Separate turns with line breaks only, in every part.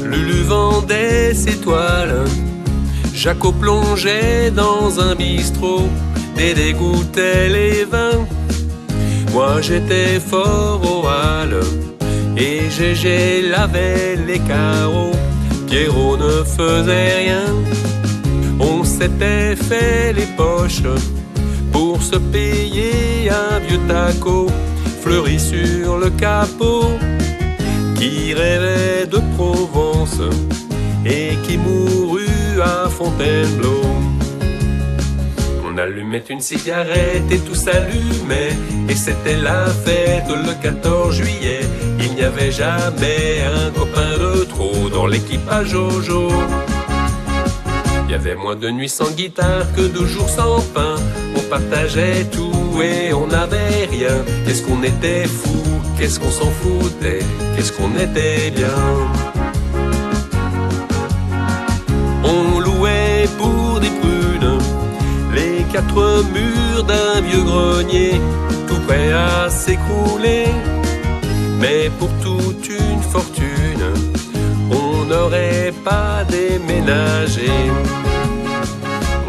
Lulu vendait ses toiles, Jaco plongeait dans un bistrot, Dédé goûtait les vins. Moi j'étais fort au hall et Gégé lavait les carreaux. Pierrot ne faisait rien, on s'était fait les poches pour se payer un vieux taco fleuri sur le capot, qui rêvait de Provence et qui mourut à Fontainebleau. On allumait une cigarette et tout s'allumait, et c'était la fête le 14 juillet. Il n'y avait jamais un copain de trop dans l'équipage Jojo. Il y avait moins de nuits sans guitare que de jours sans pain. On partageait tout et on n'avait rien. Qu'est-ce qu'on était fou, qu'est-ce qu'on s'en foutait, qu'est-ce qu'on était bien. On louait pour des prunes les quatre murs d'un vieux grenier, tout prêt à s'écrouler. Mais pour toute une fortune, on n'aurait pas déménagé.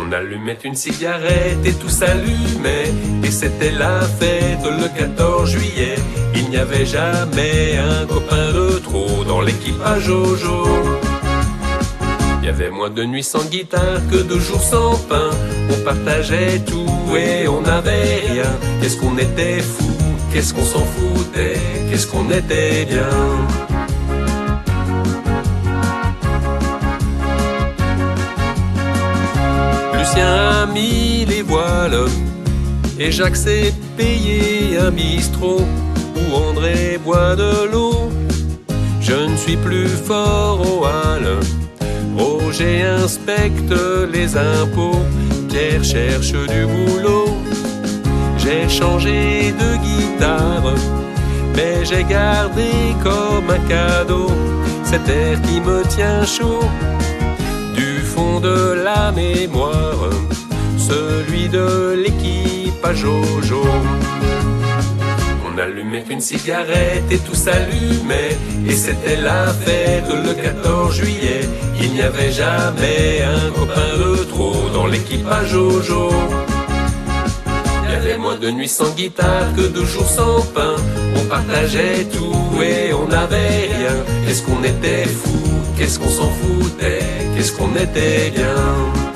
On allumait une cigarette et tout s'allumait, et c'était la fête le 14 juillet. Il n'y avait jamais un copain de trop dans l'équipage Jojo. Il y avait moins de nuits sans guitare que de jours sans pain. On partageait tout et on n'avait rien. Qu'est-ce qu'on était fou, qu'est-ce qu'on s'en foutait, qu'est-ce qu'on était bien. Lucien a mis les voiles et Jacques s'est payé un bistrot où André boit de l'eau. Je ne suis plus fort au hall, Roger inspecte les impôts, Pierre cherche du boulot. J'ai changé de guitare, mais j'ai gardé comme un cadeau cet air qui me tient chaud du fond de la mémoire, celui de l'équipage Jojo. On allumait une cigarette et tout s'allumait, et c'était la fête le 14 juillet. Il n'y avait jamais un copain de trop dans l'équipage Jojo. Il y avait moins de nuits sans guitare que de jours sans pain. On partageait tout et on n'avait rien. Qu'est-ce qu'on était fou, qu'est-ce qu'on s'en foutait, qu'est-ce qu'on était bien.